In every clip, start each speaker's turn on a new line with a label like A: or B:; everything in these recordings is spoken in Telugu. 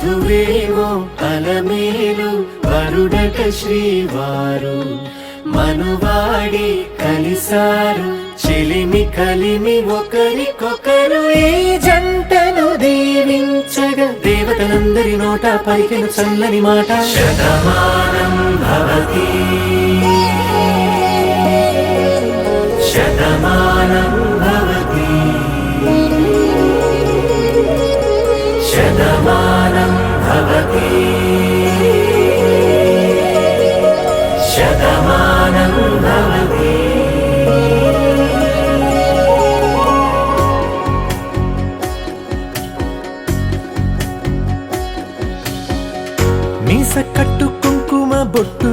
A: వధువేమో అలమేలు వరుడట శ్రీవారు మనువాడి కలిసారు చెలిమి కలిమి ఒకరికొకరు ఈ జంటను దీవించగా దేవతలందరి నోట పలికిన చల్లని మాట శతమానం భవతి శతమానం భవతి శతమానం భవతి శతమానం భవతి. మీస కట్టు కుంకుమ బొట్టు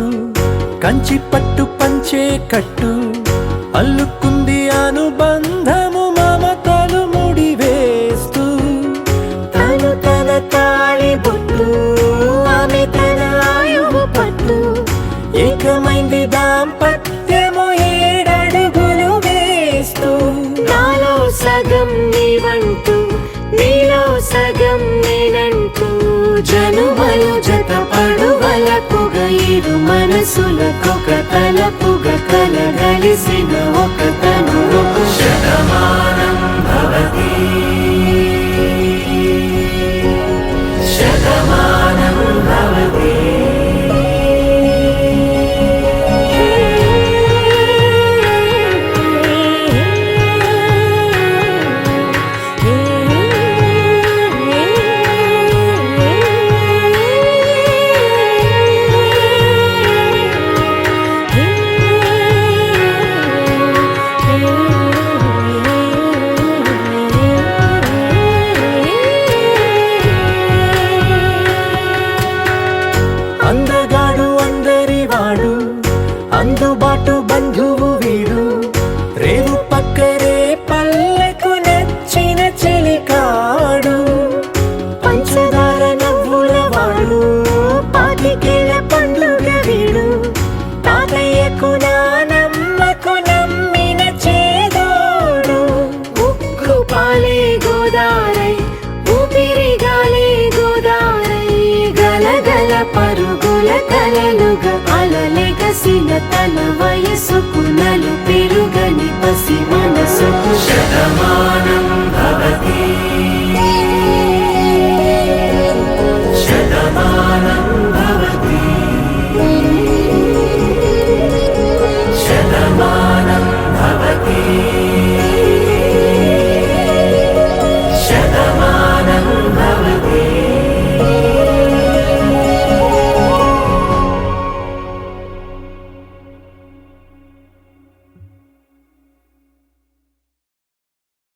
A: కంచి పట్టు పంచే కట్టు అల్లుకుంది అనుబంధము మమతలు ముడివేస్తూ
B: తను తన తాళి బొట్టు ఆమె తన ఆయువు పట్టు
A: ఏకమైంది దాంపత్యము 7 అడుగులు వేస్తూ
B: నాలో సగం నీవంటూ నీలో సగం నేనంటూ
A: జనుమలు జత పడువలపుగ ఇరు మనసులకొక తలపుగ కలగలిసిన ఒక తను శతమానం భవతి శతమానం భవతి. అందగాడు అందరివాడు అందుబాటు బంధువు వీడు రేవు పక్కరే పల్లెకు నచ్చిన చెలికాడు
B: పంచదార నవ్వుల వాడు పాతికేల పండుగ వీడు
A: తాతయ్యకు నానమ్మకు నమ్మిన చేదోడు
B: ఉక్కు పాలే గోదారై ఊపిరిగాలే గోదారై గలగల పరుగుల కలలుగా అలలెగసిన తన వయసుకు నలు పెరుగని పసి మనసుకు
A: శతమానం భవతి శతమానం భవతి